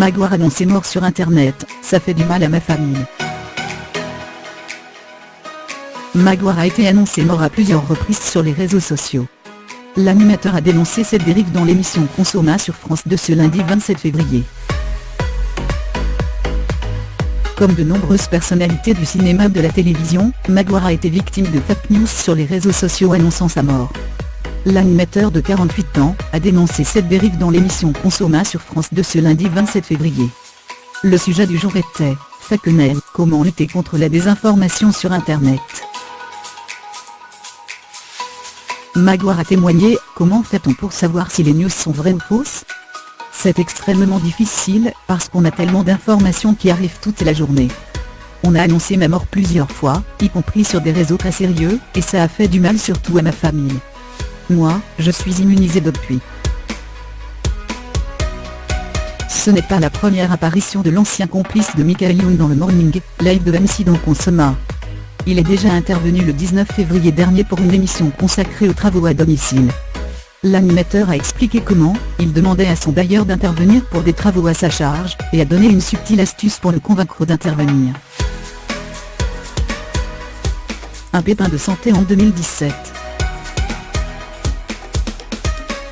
Magloire annoncé mort sur internet, ça fait du mal à ma famille. Magloire a été annoncé mort à plusieurs reprises sur les réseaux sociaux. L'animateur a dénoncé cette dérive dans l'émission Consommation sur France 2 ce lundi 27 février. Comme de nombreuses personnalités du cinéma et de la télévision, Magloire a été victime de fake news sur les réseaux sociaux annonçant sa mort. L'animateur de 48 ans a dénoncé cette dérive dans l'émission Consommation sur France 2 ce lundi 27 février. Le sujet du jour était « Fake news, comment lutter contre la désinformation sur Internet ». Magloire a témoigné « Comment fait-on pour savoir si les news sont vraies ou fausses ? C'est extrêmement difficile, parce qu'on a tellement d'informations qui arrivent toute la journée. On a annoncé ma mort plusieurs fois, y compris sur des réseaux très sérieux, et ça a fait du mal surtout à ma famille. Moi, je suis immunisé depuis. » Ce n'est pas la première apparition de l'ancien complice de Michael Youn dans le Morning Live de MC dans Consommation. Il est déjà intervenu le 19 février dernier pour une émission consacrée aux travaux à domicile. L'animateur a expliqué comment il demandait à son bailleur d'intervenir pour des travaux à sa charge, et a donné une subtile astuce pour le convaincre d'intervenir. Un pépin de santé en 2017.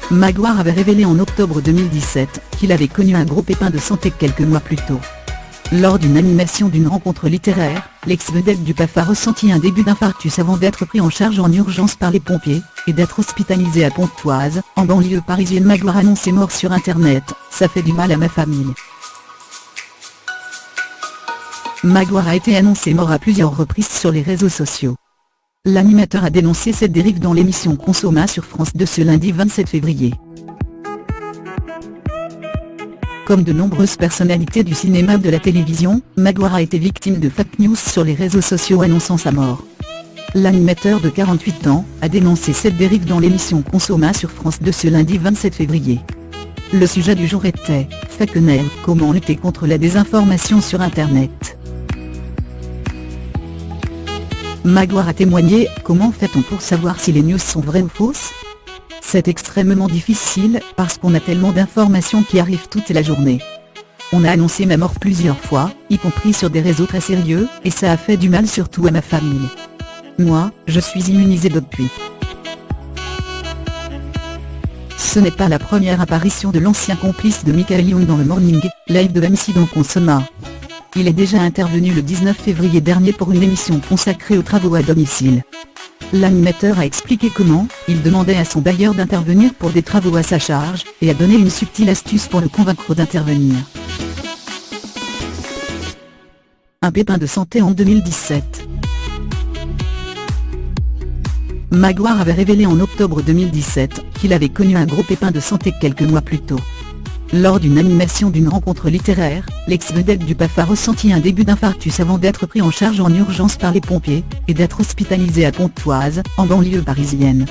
Magloire avait révélé en octobre 2017 qu'il avait connu un gros pépin de santé quelques mois plus tôt. Lors d'une animation d'une rencontre littéraire, l'ex-vedette du PAF a ressenti un début d'infarctus avant d'être pris en charge en urgence par les pompiers, et d'être hospitalisé à Pontoise, en banlieue parisienne. Magloire annoncé mort sur internet, ça fait du mal à ma famille. Magloire a été annoncé mort à plusieurs reprises sur les réseaux sociaux. L'animateur a dénoncé cette dérive dans l'émission Consommation sur France 2 ce lundi 27 février. Comme de nombreuses personnalités du cinéma et de la télévision, Magloire a été victime de fake news sur les réseaux sociaux annonçant sa mort. L'animateur de 48 ans a dénoncé cette dérive dans l'émission Consommation sur France 2 ce lundi 27 février. Le sujet du jour était « Fake news, comment lutter contre la désinformation sur Internet ». Magloire a témoigné « Comment fait-on pour savoir si les news sont vraies ou fausses ? C'est extrêmement difficile, parce qu'on a tellement d'informations qui arrivent toute la journée. On a annoncé ma mort plusieurs fois, y compris sur des réseaux très sérieux, et ça a fait du mal surtout à ma famille. Moi, je suis immunisé depuis. » Ce n'est pas la première apparition de l'ancien complice de Michael Youn dans le Morning Live de MC dans Consommation. Il est déjà intervenu le 19 février dernier pour une émission consacrée aux travaux à domicile. L'animateur a expliqué comment il demandait à son bailleur d'intervenir pour des travaux à sa charge, et a donné une subtile astuce pour le convaincre d'intervenir. Un pépin de santé en 2017. Magloire avait révélé en octobre 2017 qu'il avait connu un gros pépin de santé quelques mois plus tôt. Lors d'une animation d'une rencontre littéraire, l'ex-vedette du PAF a ressenti un début d'infarctus avant d'être pris en charge en urgence par les pompiers, et d'être hospitalisé à Pontoise, en banlieue parisienne.